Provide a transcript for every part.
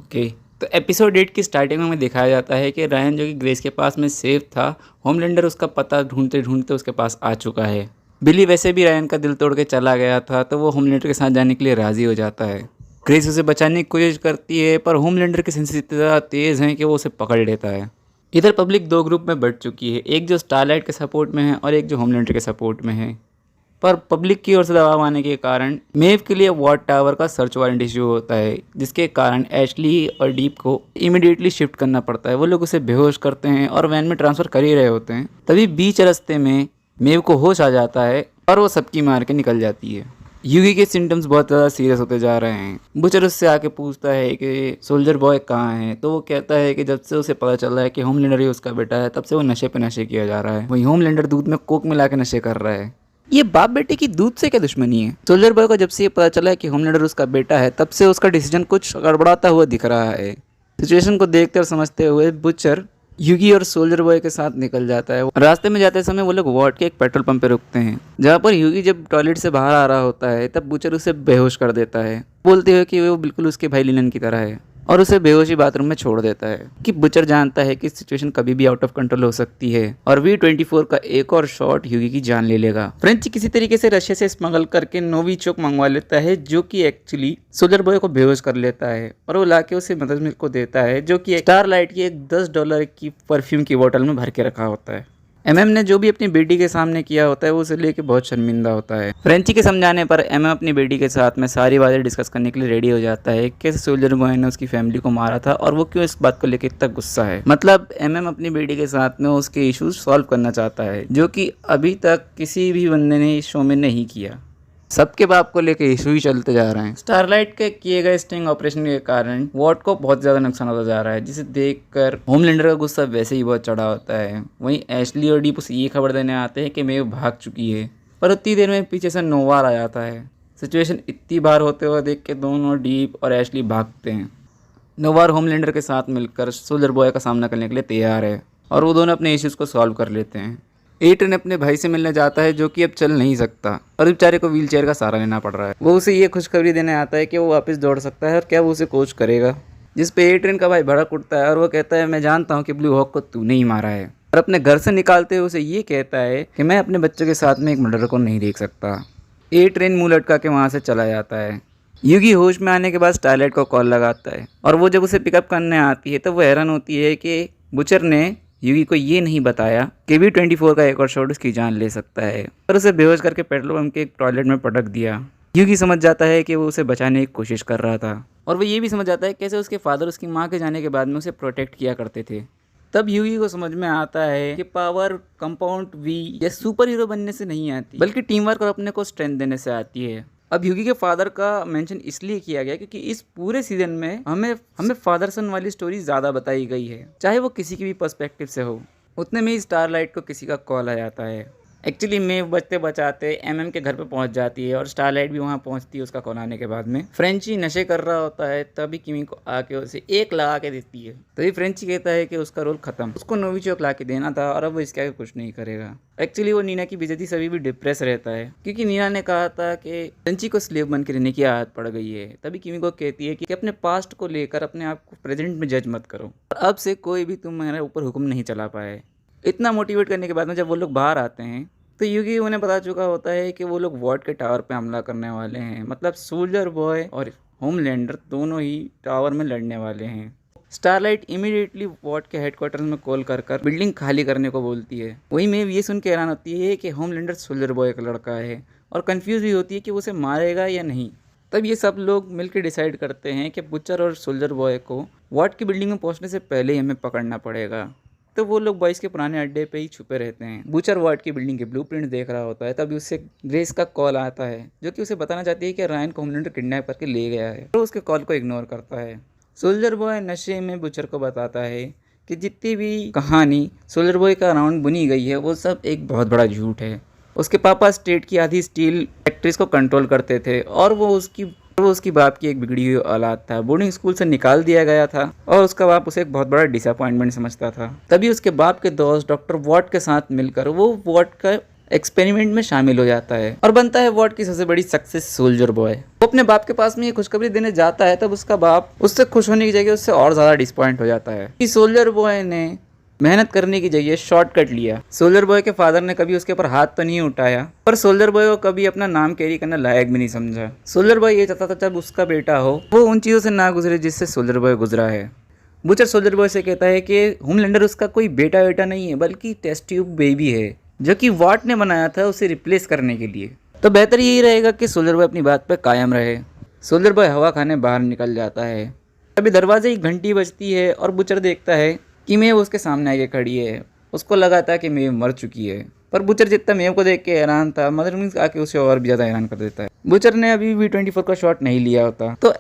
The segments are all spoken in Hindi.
ओके, तो एपिसोड 8 की स्टार्टिंग में हमें दिखाया जाता है कि रायन जो कि ग्रेस के पास में सेफ था, होमलैंडर उसका पता ढूंढते ढूंढते उसके पास आ चुका है। बिली वैसे भी रायन का दिल तोड़ के चला गया था, तो वो होमलैंडर के साथ जाने के लिए राज़ी हो जाता है। ग्रेस उसे बचाने की कोशिश करती है, पर होमलैंडर की सेंस इतना तेज़ है कि वो उसे पकड़ लेता है। इधर पब्लिक दो ग्रुप में बढ़ चुकी है, एक जो स्टारलाइट के सपोर्ट में है और एक जो होमलैंडर के सपोर्ट में है। पर पब्लिक की ओर से दबाव आने के कारण मेव के लिए वॉट टावर का सर्च वारंट इशू होता है, जिसके कारण एशली और डीप को इमीडिएटली शिफ्ट करना पड़ता है। वो लोग उसे बेहोश करते हैं और वैन में ट्रांसफ़र कर ही रहे होते हैं। तभी बीच रास्ते में मेव को होश आ जाता है और वो सबकी मार के निकल जाती है। यूगी के सिम्टम्स बहुत ज़्यादा सीरियस होते जा रहे हैं। बुचर उससे आके पूछता है कि सोल्जर बॉय कहाँ है, तो वो कहता है कि जब से उसे पता चला है कि होमलैंडर ही उसका बेटा है, तब से वो नशे पे नशे किया जा रहा है। वही होमलैंडर दूध में कोक मिला के नशे कर रहा है। ये बाप बेटे की दूध से क्या दुश्मनी है? सोल्जर बॉय को जब से ये पता चला है कि होमलैंडर उसका बेटा है, तब से उसका डिसीजन कुछ गड़बड़ाता हुआ दिख रहा है। सिचुएशन को देखते और समझते हुए बुचर यूगी और सोल्जर बॉय के साथ निकल जाता है। रास्ते में जाते समय वो लोग वार्ड के एक पेट्रोल पंप पे रुकते हैं, जहाँ पर यूगी जब टॉयलेट से बाहर आ रहा होता है, तब बुचर उसे बेहोश कर देता है, बोलते हुए कि वो बिल्कुल उसके भाई लिनन की तरह है, और उसे बेहोशी बाथरूम में छोड़ देता है। कि बुचर जानता है कि सिचुएशन कभी भी आउट ऑफ कंट्रोल हो सकती है और V24 का एक और शॉट यूगी की जान ले लेगा। फ्रेंची किसी तरीके से रशिया से स्मगल करके नोविचोक मंगवा लेता है, जो कि एक्चुअली सोल्जर बॉय को बेहोश कर लेता है, और वो लाके उसे मदद मिल्क को देता है, जो कि स्टारलाइट की एक $10 की परफ्यूम की बोतल में भर के रखा होता है। एमएम ने जो भी अपनी बेटी के सामने किया होता है, वो उसे लेके बहुत शर्मिंदा होता है। फ्रेंची के समझाने पर एमएम अपनी बेटी के साथ में सारी बातें डिस्कस करने के लिए रेडी हो जाता है, कैसे सोल्जर बॉय ने उसकी फैमिली को मारा था और वो क्यों इस बात को लेकर इतना गुस्सा है। मतलब एमएम अपनी बेटी के साथ में उसके इश्यूज सॉल्व करना चाहता है, जो कि अभी तक किसी भी बंदे ने इस शो में नहीं किया। सबके बाप को लेकर इशू ही चलते जा रहे हैं। स्टारलाइट के किए गए स्टिंग ऑपरेशन के कारण वॉट को बहुत ज़्यादा नुकसान होता जा रहा है, जिसे देखकर होमलैंडर का गुस्सा वैसे ही बहुत चढ़ा होता है। वहीं एशली और डीप उसे ये खबर देने आते हैं कि मेव भाग चुकी है, पर उतनी देर में पीछे से नोवार आ जाता है। सिचुएशन इतनी बार होते हुए देख के दोनों डीप और एशली भागते हैं। नोवार होमलैंडर के साथ मिलकर सोल्जर बॉय का सामना करने के लिए तैयार है, और वो दोनों अपने इश्यूज़ को सॉल्व कर लेते हैं। एट्रेन अपने भाई से मिलने जाता है, जो कि अब चल नहीं सकता और बेचारे को व्हीलचेयर का सहारा लेना पड़ रहा है। वो उसे ये खुशखबरी देने आता है कि वो वापस दौड़ सकता है और क्या वो उसे कोच करेगा, जिस पे एट्रेन का भाई भड़क उठता है और वो कहता है, मैं जानता हूँ कि ब्लू हॉक को तूने ही मारा है, और अपने घर से निकालते हुए उसे ये कहता है कि मैं अपने बच्चों के साथ में एक मर्डर को नहीं देख सकता। एट्रेन मुँह लटका के वहाँ से चला जाता है। यूगी होश में आने के बाद स्टारलाइट को कॉल लगाता है, और वो जब उसे पिकअप करने आती है तो वो हैरान होती है कि बुचर ने यूगी को ये नहीं बताया कि V24 का एक और शॉट उसकी जान ले सकता है, और उसे बेहोश करके पेट्रोल पंप के एक टॉयलेट में पटक दिया। यूगी समझ जाता है कि वो उसे बचाने की कोशिश कर रहा था, और वो ये भी समझ जाता है कैसे उसके फादर उसकी माँ के जाने के बाद में उसे प्रोटेक्ट किया करते थे। तब यूगी को समझ में आता है कि पावर कंपाउंड वी या सुपर हीरो बनने से नहीं आती, बल्कि टीम वर्क और अपने को स्ट्रेंथ देने से आती है। अब यूगी के फादर का मेंशन इसलिए किया गया क्योंकि इस पूरे सीजन में हमें फादर सन वाली स्टोरी ज़्यादा बताई गई है, चाहे वो किसी की भी पर्सपेक्टिव से हो। उतने में ही स्टारलाइट को किसी का कॉल आ जाता है। एक्चुअली मेव बचते बचाते एमएम के घर पे पहुंच जाती है, और स्टारलाइट भी वहां पहुंचती है उसका कॉल आने के बाद में। फ्रेंची नशे कर रहा होता है, तभी किमी को आके उसे एक लगा के देती है। तभी फ्रेंची कहता है कि उसका रोल खत्म, उसको नोविचोक ला के देना था और अब वो इसके आगे कुछ नहीं करेगा। एक्चुअली वो नीना की बेइज्जती से अभी भी डिप्रेस रहता है, क्योंकि नीना ने कहा था कि फ्रेंची को स्लेव बन के रहने की आदत पड़ गई है। तभी किमी को कहती है कि अपने पास्ट को लेकर अपने आप को प्रेजेंट में जज मत करो, और अब से कोई भी तुम्हारे ऊपर हुक्म नहीं चला पाए। इतना मोटिवेट करने के बाद में जब वो लोग बाहर आते हैं, तो यूगी उन्हें पता चुका होता है कि वो लोग वॉर्ड के टावर पे हमला करने वाले हैं। मतलब सोल्जर बॉय और होमलैंडर दोनों ही टावर में लड़ने वाले हैं। स्टारलाइट इमीडिएटली वॉर्ड के हेडक्वार्टर्स में कॉल कर बिल्डिंग खाली करने को बोलती है। वहीं मेव ये सुन के हैरान होती है कि होमलैंडर सोल्जर बॉय का लड़का है, और कंफ्यूज भी होती है कि वो उसे मारेगा या नहीं। तब ये सब लोग मिलकर डिसाइड करते हैं कि बुचर और सोल्जर बॉय को वॉर्ड की बिल्डिंग में पहुंचने से पहले ही हमें पकड़ना पड़ेगा। तो वो लोग बॉयज़ के पुराने अड्डे पे ही छुपे रहते हैं। बुचर वार्ड की बिल्डिंग के ब्लूप्रिंट देख रहा होता है, तभी उससे ग्रेस का कॉल आता है, जो कि उसे बताना चाहती है कि रायन को होमलैंडर किडनैप करके ले गया है, तो उसके कॉल को इग्नोर करता है। सोल्जर बॉय नशे में बुचर को बताता है कि जितनी भी कहानी सोल्जर बॉय का अराउंड बुनी गई है, वो सब एक बहुत बड़ा झूठ है। उसके पापा स्टेट की आधी स्टील फैक्ट्रीज को कंट्रोल करते थे, और वो उसकी बाप की एक बिगड़ी हुई औलाद था। बोर्डिंग स्कूल से निकाल दिया गया था, और उसका बाप उसे एक बहुत बड़ा डिसअपॉइंटमेंट समझता था। तभी उसके बाप के दोस्त डॉक्टर वॉट के साथ मिलकर वो वॉट का एक्सपेरिमेंट में शामिल हो जाता है और बनता है वर्ल्ड की सबसे बड़ी सक्सेस सोल्जर बॉय। वो अपने बाप के पास में ये खुशखबरी देने जाता है, तब उसका बाप उससे खुश होने की जगह उससे और ज़्यादा डिसपॉइंट हो जाता है कि सोल्जर बॉय ने मेहनत करने की जगह शॉर्टकट लिया। सोल्जर बॉय के फादर ने कभी उसके ऊपर हाथ तो नहीं उठाया, पर सोल्जर बॉय को कभी अपना नाम कैरी करना लायक भी नहीं समझा। सोल्जर बॉय ये चाहता था जब उसका बेटा हो वो उन चीज़ों से ना गुजरे जिससे सोल्जर बॉय गुजरा है। बुचर सोल्जर बॉय से कहता है कि होमलैंडर उसका कोई बेटा नहीं है, बल्कि टेस्ट ट्यूब बेबी है जो कि वॉट ने बनाया था उसे रिप्लेस करने के लिए। तो बेहतर यही रहेगा कि सोल्जर बॉय अपनी बात पर कायम रहे। सोल्जर बॉय हवा खाने बाहर निकल जाता है। अभी दरवाजे की घंटी बजती है और बुचर देखता है कि मेव उसके सामने आके खड़ी है। उसको लगा था कि मेव मर चुकी है, पर बुचर जितना मेव को देख के हैरान था, मदर मिल्स आके उसे और भी ज़्यादा हैरान कर देता है। बुचर ने अभी V24 का शॉट नहीं लिया होता तो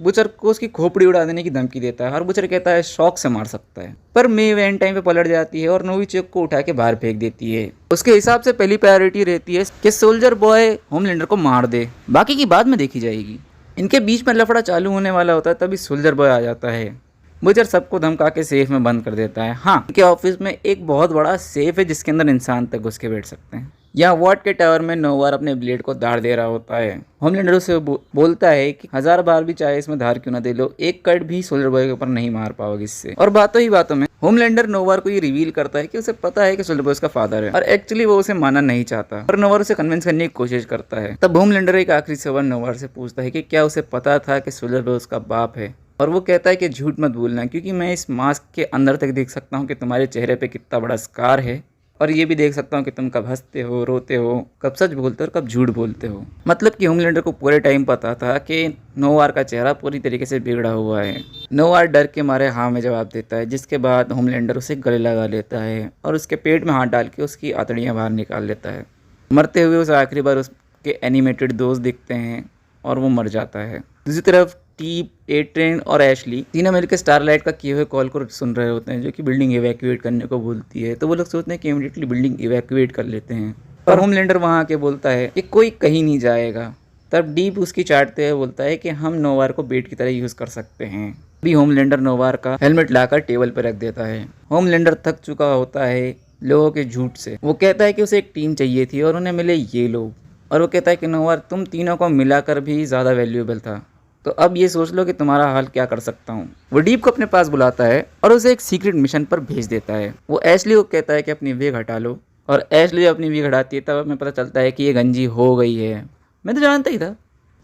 बुचर को उसकी खोपड़ी उड़ा देने की धमकी देता है और बुचर कहता है शॉक से मार सकता है, पर मेव एंड टाइम पे पलट जाती है और नोविचोक को उठा के बाहर फेंक देती है। उसके हिसाब से पहली प्रायोरिटी रहती है कि सोल्जर बॉय होमलैंडर को मार दे, बाकी की बाद में देखी जाएगी। इनके बीच में लफड़ा चालू होने वाला होता है, तभी सोल्जर बॉय आ जाता है। बुचर सबको धमका के सेफ में बंद कर देता है। हाँ, उनके ऑफिस में एक बहुत बड़ा सेफ है जिसके अंदर इंसान तक घुस के बैठ सकते हैं। यहाँ वॉट के टावर में नोवार अपने ब्लेड को धार दे रहा होता है। होमलैंडर उसे बोलता है कि 1000 बार भी चाहे इसमें धार क्यों ना दे लो, एक कट भी सोल्जर बॉय के ऊपर नहीं मार पाओगे इससे। और बातों ही बातों में होमलैंडर नोवार को ये रिवील करता है कि उसे पता है कि सोल्जर बॉय उसका फादर है और एक्चुअली वो उसे मानना नहीं चाहता, पर नोवार उसे कन्विंस करने की कोशिश करता है। तब होमलैंडर एक आखिरी सवाल नोवार से पूछता है कि क्या उसे पता था कि सोल्जर बॉय उसका बाप है, और वो कहता है कि झूठ मत बोलना, क्योंकि मैं इस मास्क के अंदर तक देख सकता हूँ कि तुम्हारे चेहरे पे कितना बड़ा स्कार है, और ये भी देख सकता हूँ कि तुम कब हंसते हो, रोते हो, कब सच बोलते हो और कब झूठ बोलते हो। मतलब कि होमलैंडर को पूरे टाइम पता था कि नोवार का चेहरा पूरी तरीके से बिगड़ा हुआ है। नोवार डर के मारे हाँ में जवाब देता है, जिसके बाद होमलैंडर उसे गले लगा लेता है और उसके पेट में हाथ डाल के उसकी आंतड़ियाँ बाहर निकाल लेता है। मरते हुए उसे आखिरी बार उसके एनिमेटेड दोस्त दिखते हैं और वो मर जाता है। दूसरी तरफ टीप, एट्रेन और एशली तीनों मिलकर स्टारलाइट का किए हुए कॉल को सुन रहे होते हैं, जो कि बिल्डिंग इवैक्यूएट करने को बोलती है। तो वो लोग सोचते हैं कि इमीडिएटली बिल्डिंग इवैक्यूएट कर लेते हैं, पर होमलैंडर वहाँ आके बोलता है कि कोई कहीं नहीं जाएगा। तब डीप उसकी चाटते हुए बोलता है कि हम नोवार को बेट की तरह यूज़ कर सकते हैं। अभी होमलैंडर नोवार का हेलमेट लाकर टेबल पर रख देता है। होमलैंडर थक चुका होता है लोगों के झूठ से। वो कहता है कि उसे एक टीम चाहिए थी और उन्हें मिले ये लोग, और वो कहता है कि नोवार तुम तीनों को मिलाकर भी ज़्यादा वैल्यूएबल था, तो अब ये सोच लो कि तुम्हारा हाल क्या कर सकता हूँ। वो डीप को अपने पास बुलाता है और उसे एक सीक्रेट मिशन पर भेज देता है। वो एशली को कहता है कि अपनी विग हटा लो, और एशली अपनी विग हटाती है तब हमें पता चलता है कि ये गंजी हो गई है। मैं तो जानता ही था।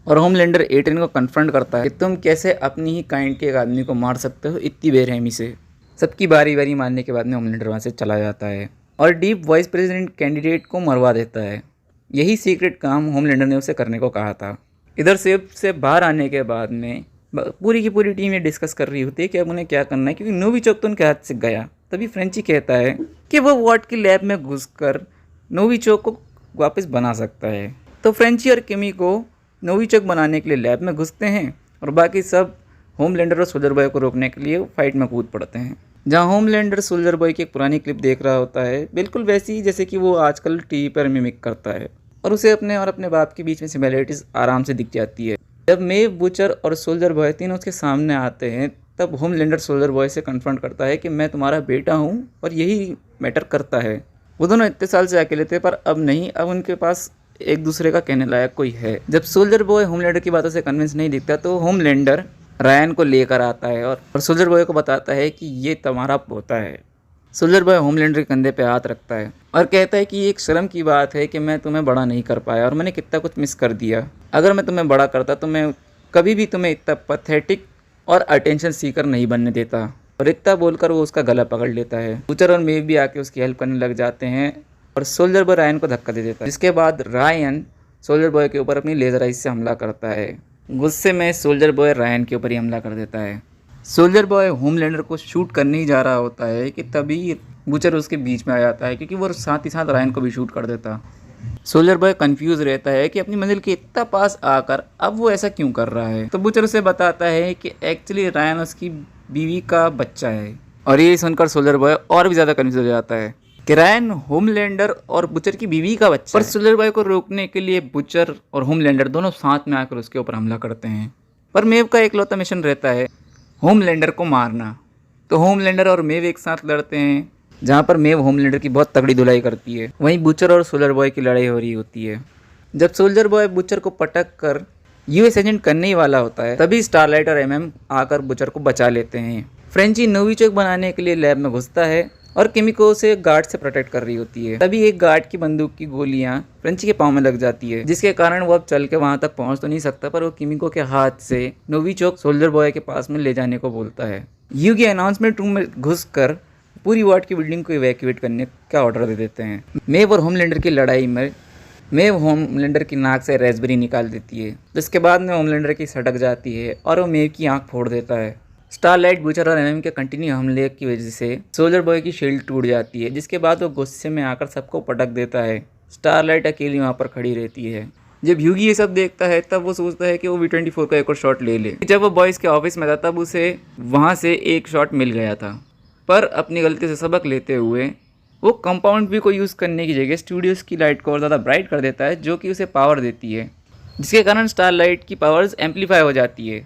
और होमलैंडर एट्रेन को कन्फ्रंट करता है कि तुम कैसे अपनी ही काइंड के एक आदमी को मार सकते हो इतनी बेरहमी से। सबकी बारी बारी मारने के बाद में होमलैंडर वहाँ से चला जाता है और डीप वाइस प्रेसिडेंट कैंडिडेट को मरवा देता है। यही सीक्रेट काम होमलैंडर ने उसे करने को कहा था। इधर से बाहर आने के बाद में पूरी की पूरी टीम ये डिस्कस कर रही होती है कि अब उन्हें क्या करना है, क्योंकि नोविचोक तो उनके हाथ से गया। तभी फ्रेंची कहता है कि वो वॉट की लैब में घुसकर नोविचोक को वापस बना सकता है। तो फ्रेंची और किमी को नोविचोक बनाने के लिए लैब में घुसते हैं और बाकी सब होमलैंडर और सोल्जर बॉय को रोकने के लिए फाइट में कूद पड़ते हैं। जहाँ होमलैंडर सोल्जर बॉय की एक पुरानी क्लिप देख रहा होता है, बिल्कुल वैसी ही जैसे कि वो आजकल टीवी पर मिमिक करता है, और उसे अपने और अपने बाप के बीच में सिमिलैरिटीज आराम से दिख जाती है। जब मेव, बुचर और सोल्जर बॉय तीनों उसके सामने आते हैं, तब होमलैंडर सोल्जर बॉय से कन्फ्रंट करता है कि मैं तुम्हारा बेटा हूँ और यही मैटर करता है। वो दोनों इतने साल से अकेले थे, पर अब नहीं, अब उनके पास एक दूसरे का कहने लायक कोई है। जब सोल्जर बॉय होमलैंडर की बातों से कन्विंस नहीं दिखता, तो होमलैंडर रायन को लेकर आता है और सोल्जर बॉय को बताता है कि ये तुम्हारा पोता है। सोल्जर बॉय होमलैंडर के कंधे पे हाथ रखता है और कहता है कि ये एक शर्म की बात है कि मैं तुम्हें बड़ा नहीं कर पाया और मैंने कितना कुछ मिस कर दिया। अगर मैं तुम्हें बड़ा करता तो मैं कभी भी तुम्हें इतना पैथेटिक और अटेंशन सीकर नहीं बनने देता। और इतना बोलकर वो उसका गला पकड़ लेता है। बुचर और मेव भी आके उसकी हेल्प करने लग जाते हैं और सोल्जर बॉय रायन को धक्का दे देता है, जिसके बाद रायन सोल्जर बॉय के ऊपर अपनी लेजर आइज से हमला करता है। गुस्से में सोल्जर बॉय रायन के ऊपर ही हमला कर देता है। सोल्जर बॉय होमलैंडर को शूट करने ही जा रहा होता है कि तभी बुचर उसके बीच में आ जाता है, क्योंकि वो साथ ही साथ रायन को भी शूट कर देता। सोल्जर बॉय कंफ्यूज रहता है कि अपनी मंजिल के इतना पास आकर अब वो ऐसा क्यों कर रहा है। तो बुचर उसे बताता है कि एक्चुअली रायन उसकी बीवी का बच्चा है, और ये सुनकर सोल्जर बॉय और भी ज़्यादा कंफ्यूज हो जाता है कि रायन होमलैंडर और बुचर की बीवी का बच्चा। पर सोल्जर बॉय को रोकने के लिए बुचर और होमलैंडर दोनों साथ में आकर उसके ऊपर हमला करते हैं। पर मेव का एकलौता मिशन रहता है होमलैंडर को मारना। तो होमलैंडर और मेव एक साथ लड़ते हैं जहाँ पर मेव होमलैंडर की बहुत तगड़ी धुलाई करती है। वहीं बूचर और सोल्जर बॉय की लड़ाई हो रही होती है। जब सोल्जर बॉय बूचर को पटक कर यूएस एजेंट करने ही वाला होता है, तभी स्टारलाइट और एमएम आकर बूचर को बचा लेते हैं। फ्रेंची नोविचोक बनाने के लिए लैब में घुसता है और किमिको उसे गार्ड से प्रोटेक्ट कर रही होती है। तभी एक गार्ड की बंदूक की गोलियां फ्रेंची के पाँव में लग जाती है, जिसके कारण वो अब चल के वहां तक पहुंच तो नहीं सकता, पर वो किमिको के हाथ से नोविचोक सोल्जर बॉय के पास में ले जाने को बोलता है। यूगी अनाउंसमेंट रूम में घुसकर पूरी वार्ड की बिल्डिंग को इवैक्यूएट करने का ऑर्डर दे देते हैं। मेव और होमलैंडर की लड़ाई में मेव होमलैंडर की नाक से रेस्पबेरी निकाल देती है, जिसके बाद में होमलैंडर की सटक जाती है और वो मेव की आंख फोड़ देता है। स्टारलाइट, बूचर और एमएम के कंटिन्यू हमले की वजह से सोल्जर बॉय की शील्ड टूट जाती है, जिसके बाद वो गुस्से में आकर सबको पटक देता है। स्टारलाइट अकेली वहाँ पर खड़ी रहती है। जब ह्यूगी ये सब देखता है तब वो सोचता है कि वो V24 का एक और शॉट ले ले। जब वो बॉयज़ के ऑफिस में था तब उसे वहाँ से एक शॉट मिल गया था, पर अपनी गलती से सबक लेते हुए वो कंपाउंड भी को यूज़ करने की जगह स्टूडियोज़ की लाइट को और ज़्यादा ब्राइट कर देता है, जो कि उसे पावर देती है, जिसके कारण स्टारलाइट की पावर्स एम्पलीफाई हो जाती है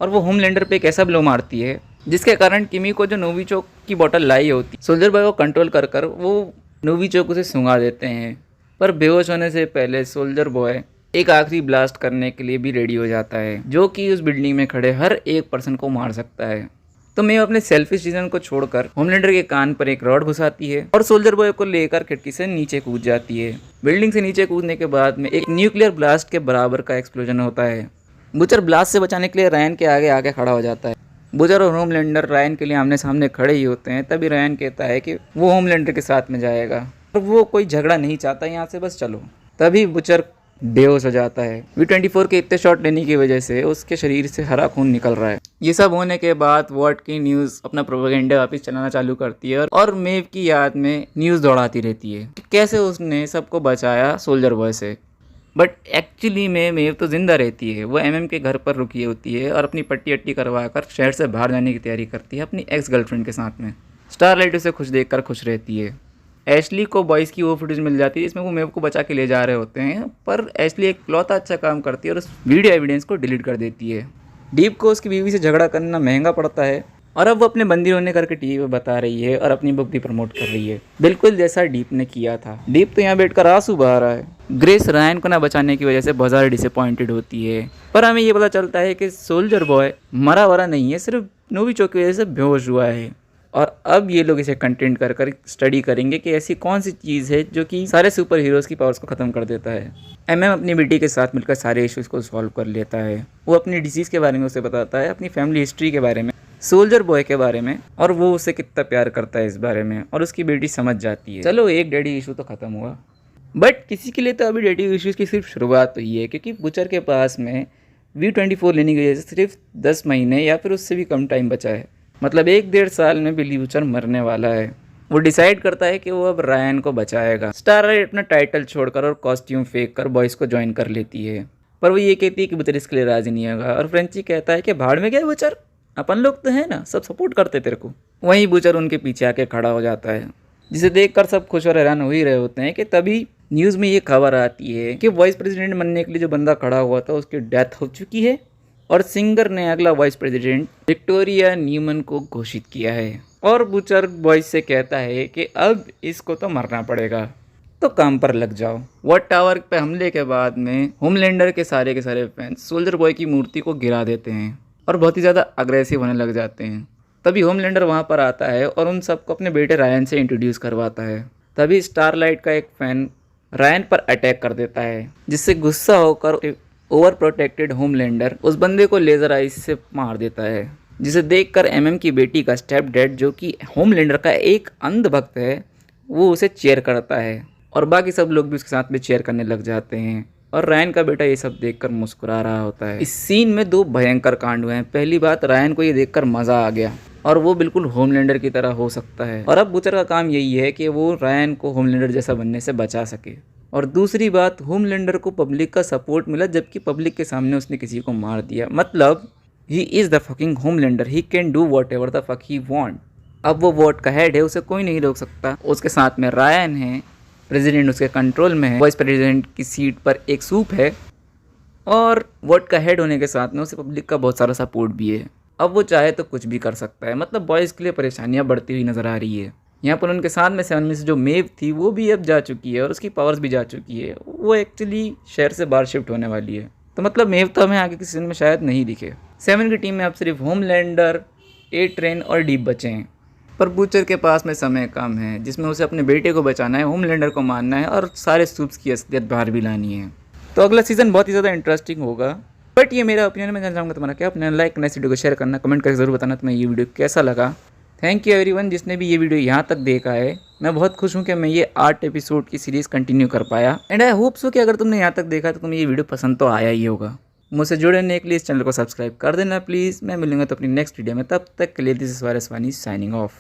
और वो होमलैंडर पे एक ऐसा ब्लो मारती है जिसके कारण किमिको जो नोविचोक की बोतल लाई होती है, सोल्जर बॉय को कंट्रोल कर कर वो नोविचोक उसे सूंघा देते हैं। पर बेहोश होने से पहले सोल्जर बॉय एक आखिरी ब्लास्ट करने के लिए भी रेडी हो जाता है, जो कि उस बिल्डिंग में खड़े हर एक पर्सन को मार सकता है। तो मैं अपने सेल्फिश डिसीजन को छोड़कर होमलैंडर के कान पर एक रॉड घुसाती है और सोल्जर बॉय को लेकर खिड़की से नीचे कूद जाती है। बिल्डिंग से नीचे कूदने के बाद में एक न्यूक्लियर ब्लास्ट के बराबर का एक्सप्लोजन होता है। बूचर ब्लास्ट से बचाने के लिए रायन के आगे आके खड़ा हो जाता है। बूचर और होमलैंडर रायन के लिए आमने सामने खड़े ही होते हैं। तभी रायन कहता है कि वो होमलैंडर के साथ में जाएगा और वो कोई झगड़ा नहीं चाहता, यहाँ से बस चलो। तभी बूचर बेहोश हो जाता है। V24 के इतने शॉट लेने की वजह से उसके शरीर से हरा खून निकल रहा है। ये सब होने के बाद वॉट की न्यूज़ अपना प्रोपेगेंडा वापस चलाना चालू करती है और मेव की याद में न्यूज़ दौड़ाती रहती है कि कैसे उसने सबको बचाया सोल्जर बॉय से। बट एक्चुअली में मेव तो ज़िंदा रहती है। वो एमएम के घर पर रुकी होती है और अपनी पट्टी अट्टी करवा कर शहर से बाहर जाने की तैयारी करती है अपनी एक्स गर्लफ्रेंड के साथ में। स्टारलाइट उसे खुश देखकर खुश रहती है। एशली को बॉयज़ की वो फुटेज मिल जाती है जिसमें वो मेव को बचा के ले जा रहे होते हैं, पर एशली एक लौता अच्छा काम करती है और उस वीडियो एविडेंस को डिलीट कर देती है। डीप को उसकी बीवी से झगड़ा करना महंगा पड़ता है और अब वो अपने बंदी होने करके टीवी पे बता रही है और अपनी बुक भी प्रमोट कर रही है, बिल्कुल जैसा डीप ने किया था। डीप तो यहाँ बैठकर आंसू बहा रहा है। ग्रेस रायन को ना बचाने की वजह से बहुत ज़्यादा डिसअपॉइंटेड होती है, पर हमें ये पता चलता है कि सोल्जर बॉय मरा वरा नहीं है, सिर्फ नोविचोक की वजह से बेहोश हुआ है। और अब ये लोग इसे कंटेंट कर कर स्टडी करेंगे कि ऐसी कौन सी चीज़ है जो कि सारे सुपर हीरोज़ की पावर्स को ख़त्म कर देता है। एमएम अपनी बेटी के साथ मिलकर सारे इश्यूज़ को सॉल्व कर लेता है। वो अपनी डिसीज़ के बारे में उसे बताता है, अपनी फैमिली हिस्ट्री के बारे में, सोल्जर बॉय के बारे में, और वो उसे कितना प्यार करता है इस बारे में, और उसकी बेटी समझ जाती है। चलो एक डैडी इशू तो ख़त्म हुआ, बट किसी के लिए तो अभी डैडी इश्यूज़ की सिर्फ शुरुआत हुई है, क्योंकि बूचर के पास में V24 लेने की वजह से सिर्फ 10 महीने या फिर उससे भी कम टाइम बचा है। मतलब 1-1.5 साल में बिली बूचर मरने वाला है। वो डिसाइड करता है कि वो अब रायन को बचाएगा। स्टारलाइट अपना टाइटल छोड़कर और कॉस्ट्यूम फेंक कर बॉयज़ को ज्वाइन कर लेती है, पर वो ये कहती है कि बूचर इसके लिए राजी नहीं होगा, और फ्रेंची कहता है कि भाड़ में गया बूचर, अपन लोग तो है ना, सब सपोर्ट करते तेरे को। वहीं बूचर उनके पीछे आके खड़ा हो जाता है, जिसे देखकर सब खुश और हैरान हो ही रहे होते हैं कि तभी न्यूज़ में ये खबर आती है कि वाइस प्रेसिडेंट बनने के लिए जो बंदा खड़ा हुआ था उसकी डेथ हो चुकी है और सिंगर ने अगला वाइस प्रेसिडेंट विक्टोरिया न्यूमन को घोषित किया है। और बूचर बॉयज से कहता है कि अब इसको तो मरना पड़ेगा, तो काम पर लग जाओ। वॉट टावर पे हमले के बाद में होमलैंडर के सारे फैंस सोल्जर बॉय की मूर्ति को गिरा देते हैं और बहुत ही ज़्यादा अग्रेसिव होने लग जाते हैं। तभी होमलैंडर वहाँ पर आता है और उन सबको अपने बेटे रायन से इंट्रोड्यूस करवाता है। तभी स्टारलाइट का एक फ़ैन रायन पर अटैक कर देता है, जिससे गुस्सा होकर ओवर प्रोटेक्टेड होमलैंडर उस बंदे को लेज़र आइज से मार देता है, जिसे देखकर एमएम की बेटी का स्टेप डैड, जो कि होमलैंडर का एक अंध भक्त है, वो उसे चेयर करता है और बाकी सब लोग भी उसके साथ में चेयर करने लग जाते हैं। और रायन का बेटा ये सब देखकर मुस्कुरा रहा होता है। इस सीन में 2 भयंकर कांड हुए हैं। पहली बात, रायन को ये देखकर मज़ा आ गया और वो बिल्कुल होमलैंडर की तरह हो सकता है, और अब बूचर का काम यही है कि वो रायन को होमलैंडर जैसा बनने से बचा सके। और दूसरी बात, होमलैंडर को पब्लिक का सपोर्ट मिला, जबकि पब्लिक के सामने उसने किसी को मार दिया। मतलब he is the fucking Homelander, he can do what ever the fuck he want. अब वो वोट का हेड है, उसे कोई नहीं रोक सकता। उसके साथ में रायन है, प्रेसिडेंट उसके कंट्रोल में है, वाइस प्रेसिडेंट की सीट पर एक सूप है, और वोट का हेड होने के साथ में उसे पब्लिक का बहुत सारा सपोर्ट भी है। अब वो चाहे तो कुछ भी कर सकता है। मतलब बॉयज़ के लिए परेशानियाँ बढ़ती हुई नज़र आ रही है। यहाँ पर उनके साथ में 7 में से जो मेव थी वो भी अब जा चुकी है और उसकी पावर्स भी जा चुकी है। वो एक्चुअली शहर से बाहर शिफ्ट होने वाली है, तो मतलब मेव तो हमें आगे की सीजन में शायद नहीं दिखे। 7 की टीम में अब सिर्फ होमलैंडर, ए ट्रेन और डीप बचे हैं। पर बूचर के पास में समय कम है, जिसमें उसे अपने बेटे को बचाना है, होमलैंडर को मारना है और सारे सूप्स की असलियत बाहर भी लानी है। तो अगला सीज़न बहुत ही ज़्यादा इंटरेस्टिंग होगा। बट ये मेरा ओपिनियन, मैं जानना चाहूँगा तुम्हारा क्या ओपिनियन। लाइक करना, इस वीडियो को शेयर करना, कमेंट करके जरूर बताना तुम्हें ये वीडियो कैसा लगा। थैंक यू एवरीवन जिसने भी ये वीडियो यहाँ तक देखा है। मैं बहुत खुश हूँ कि मैं ये 8 एपिसोड की सीरीज़ कंटिन्यू कर पाया। एंड आई होप सो कि अगर तुमने यहाँ तक देखा तो तुम्हें ये वीडियो पसंद तो आया ही होगा। मुझसे जुड़े रहने के लिए इस चैनल को सब्सक्राइब कर देना प्लीज़। मैं मिलूंगा तो अपनी नेक्स्ट वीडियो में, तब तक के लिए दिस इज वारिस वानी साइनिंग ऑफ।